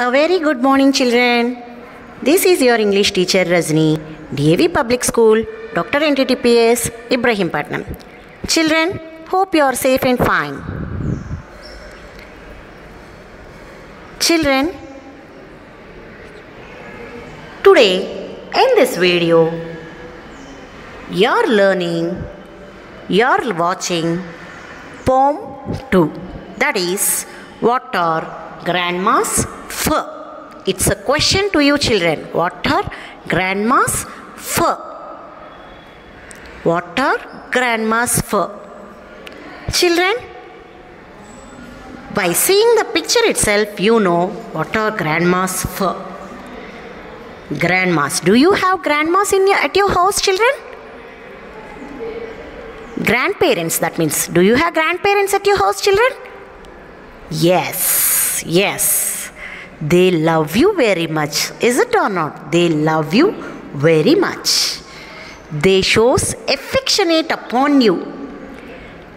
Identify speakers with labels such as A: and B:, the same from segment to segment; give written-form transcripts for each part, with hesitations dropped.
A: A very good morning, children. This is your English teacher Rajni, DAV Public School, Dr. NTTPS, Ibrahimpatnam. Children, hope you are safe and fine. Children, today in this video, you're watching poem 2. That is, what are grandma's fur? It's a question to you, children. What are grandma's fur? What are grandma's fur? Children, by seeing the picture itself, you know what are grandma's fur. Grandmas. Do you have grandmas at your house, children? Grandparents, that means. Do you have grandparents at your house, children? Yes. They love you very much. Is it or not? They love you very much. They shows affectionate upon you.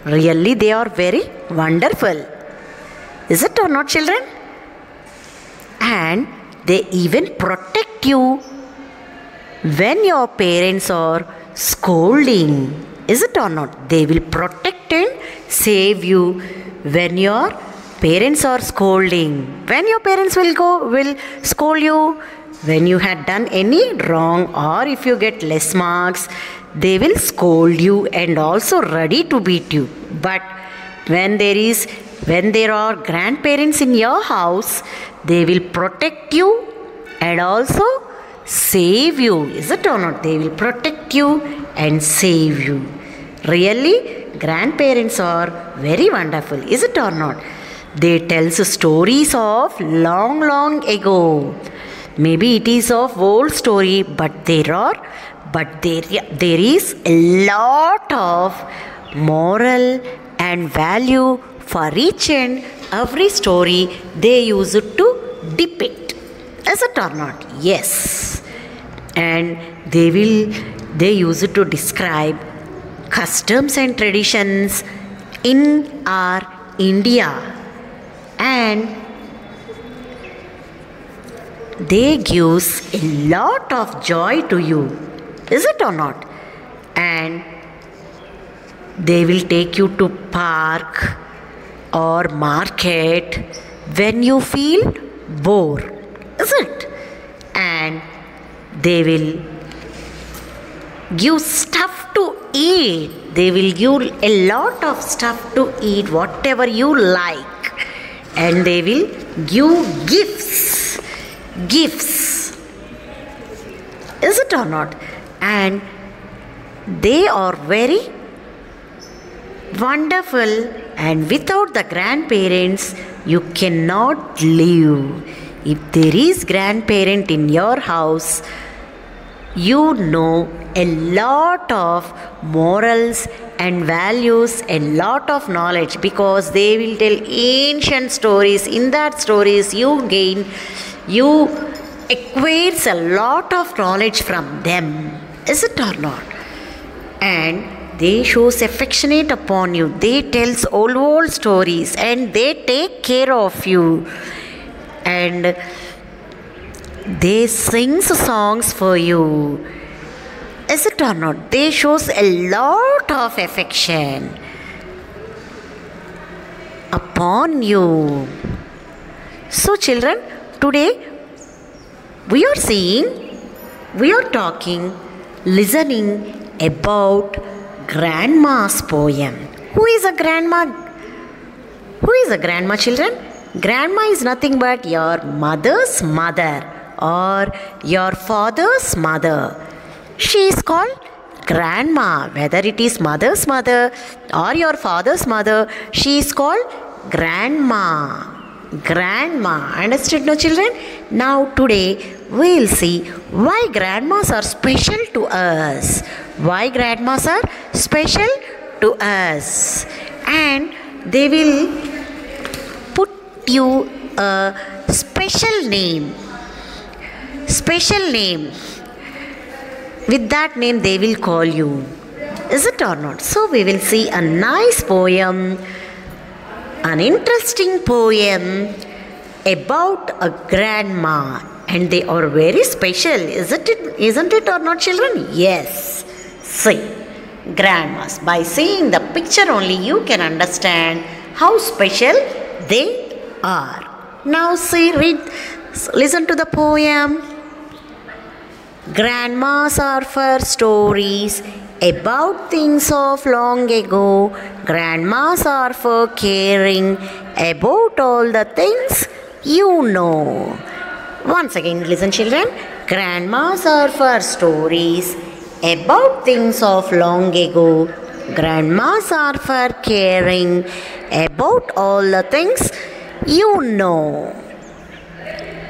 A: Really, they are very wonderful. Is it or not, children? And they even protect you when your parents are scolding. Is it or not? They will protect and save you when your parents are scolding. When your parents will scold you when you had done any wrong, or if you get less marks, they will scold you and also ready to beat you. But when there are grandparents in your house, they will protect you and also save you. Is it or not? They will protect you and save you. Really, grandparents are very wonderful. Is it or not? They tell stories of long ago. Maybe it is of old story, but there is a lot of moral and value for each and every story they use it to depict. Is it or not? Yes. And they use it to describe customs and traditions in our India. And they gives a lot of joy to you. Is it or not? And they will take you to park or market when you feel bored. Is it? And they will give stuff to eat. They will give a lot of stuff to eat, whatever you like. And they will give gifts. Is it or not? And they are very wonderful, and without the grandparents you cannot live. If there is grandparent in your house, you know a lot of morals and values, a lot of knowledge, because they will tell ancient stories. In that stories you acquires a lot of knowledge from them. Is it or not? And they shows affectionate upon you. They tells old stories and they take care of you. And they sings songs for you. Is it or not? They shows a lot of affection upon you. So children, today we are talking, listening about grandma's poem. Who is a grandma? Who is a grandma, children? Grandma is nothing but your mother's mother or your father's mother. She is called grandma. Whether it is mother's mother or your father's mother, she is called grandma. Understood, no, children? Now today we will see why grandmas are special to us. Why grandmas are special to us. And they will put you a special name. With that name they will call you. Is it or not? So we will see a nice poem, an interesting poem about a grandma, and they are very special, isn't it or not, children? Yes. See, grandmas. By seeing the picture only, you can understand how special they are. Now see, listen to the poem. Grandmas are for stories about things of long ago. Grandmas are for caring about all the things you know. Once again, listen, children. Grandmas are for stories about things of long ago. Grandmas are for caring about all the things you know.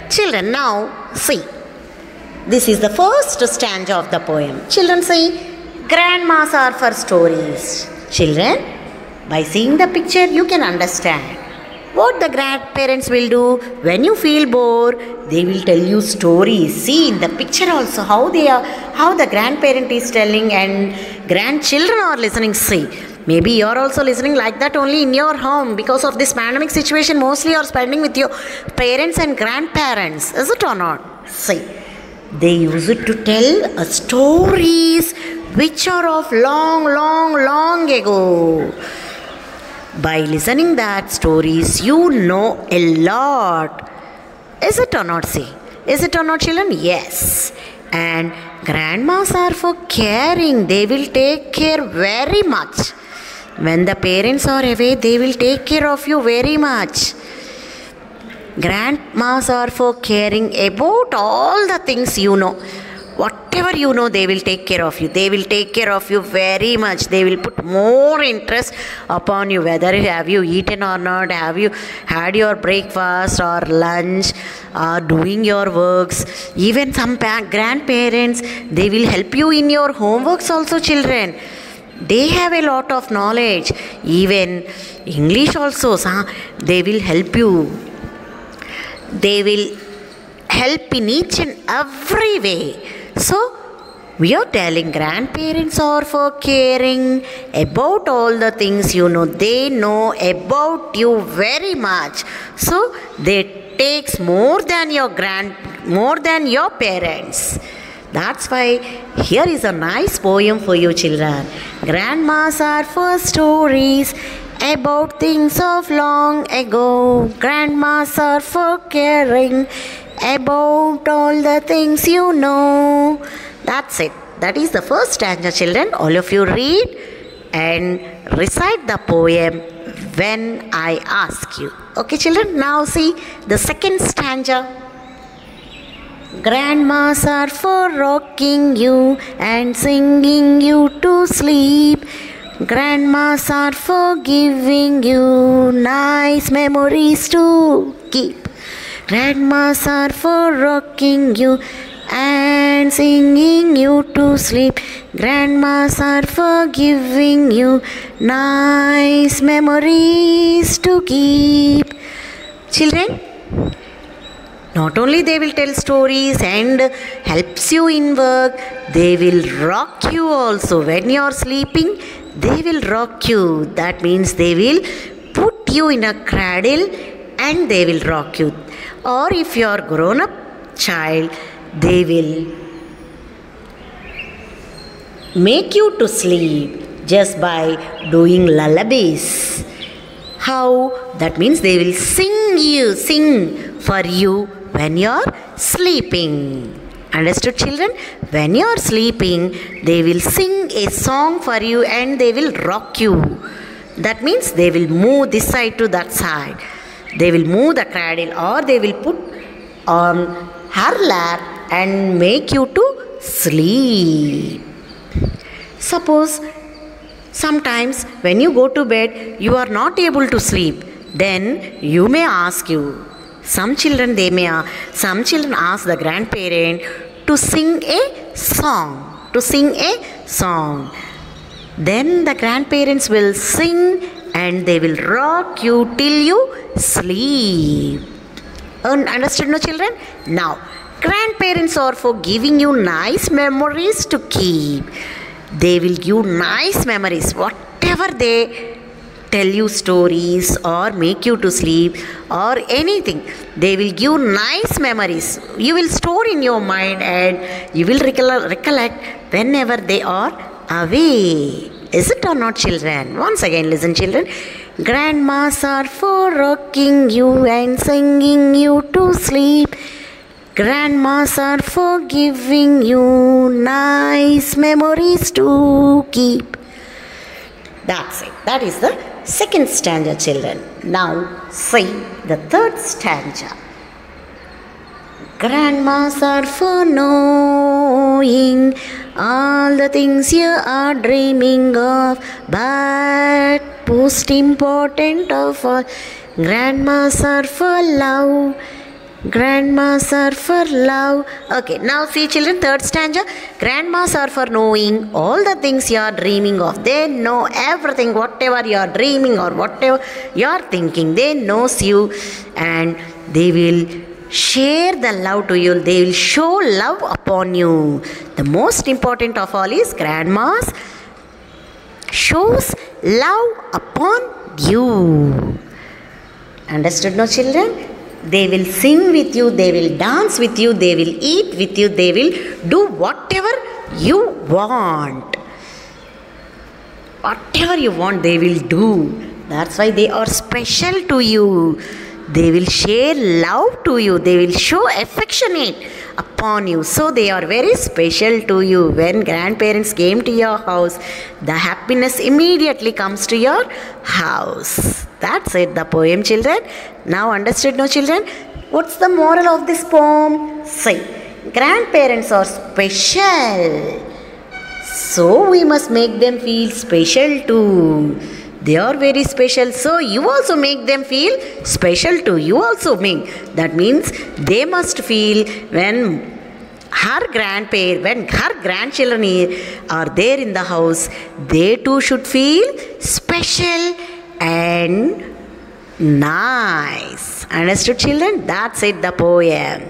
A: Children, now see. This is the first stanza of the poem. Children, see. Grandmas are for stories. Children, by seeing the picture, you can understand what the grandparents will do. When you feel bored, they will tell you stories. See in the picture also how the grandparent is telling and grandchildren are listening. See, maybe you are also listening like that only in your home. Because of this pandemic situation, mostly you are spending with your parents and grandparents. Is it or not? See, they use it to tell stories which are of long ago. By listening that stories, you know a lot. Is it or not? See, is it or not, children? Yes. And grandmas are for caring. They will take care very much. When the parents are away, they will take care of you very much. Grandmas are for caring about all the things you know. Whatever you know, they will take care of you. They will take care of you very much. They will put more interest upon you. Whether have you eaten or not, have you had your breakfast or lunch, or doing your works. Even some grandparents, they will help you in your homeworks also, children. They have a lot of knowledge. Even English also, they will help you. They will help in each and every way. So, we are telling grandparents are for caring about all the things you know. They know about you very much. So, they takes more than your parents. That's why here is a nice poem for you, children. Grandmas are for stories about things of long ago. Grandmas are for caring about all the things you know. That's it. That is the first stanza, children. All of you read and recite the poem when I ask you. Okay, children. Now see the second stanza. Grandmas are for rocking you and singing you to sleep. Grandmas are for giving you nice memories to keep. Grandmas are for rocking you and singing you to sleep. Grandmas are for giving you nice memories to keep. Children, not only they will tell stories and helps you in work, they will rock you also. When you are sleeping, they will rock you. That means they will put you in a cradle and they will rock you. Or if you are grown up child, they will make you to sleep just by doing lullabies. How? That means they will sing for you when you are sleeping. Understood, children? When you are sleeping, they will sing a song for you and they will rock you. That means they will move this side to that side. They will move the cradle or they will put on her lap and make you to sleep. Suppose sometimes when you go to bed, you are not able to sleep. Then you may ask you. Some children ask the grandparent to sing a song. Then the grandparents will sing and they will rock you till you sleep. Understood, no, children? Now, grandparents are for giving you nice memories to keep. They will give nice memories. Whatever they tell you stories or make you to sleep or anything. They will give nice memories. You will store in your mind and you will recollect whenever they are away. Is it or not, children? Once again, listen, children. Grandmas are for rocking you and singing you to sleep. Grandmas are for giving you nice memories to keep. That's it. That is the second stanza, children. Now, say the third stanza. Grandmas are for knowing all the things you are dreaming of, but most important of all, grandmas are for love. Grandmas are for love. Okay, now see, children, third stanza. Grandmas are for knowing all the things you are dreaming of. They know everything, whatever you are dreaming or whatever you are thinking. They knows you and they will share the love to you. They will show love upon you. The most important of all is grandmas shows love upon you. Understood, no, children? They will sing with you, they will dance with you, they will eat with you, they will do whatever you want. Whatever you want, they will do. That's why they are special to you. They will share love to you. They will show affectionate upon you. So they are very special to you. When grandparents came to your house, the happiness immediately comes to your house. That's it, the poem, children. Now understood, no, children? What's the moral of this poem? Say, grandparents are special. So we must make them feel special too. They are very special, so you also make them feel special too. You also make. That means they must feel when her grandchildren are there in the house, they too should feel special and nice. Understood, children? That's it, the poem.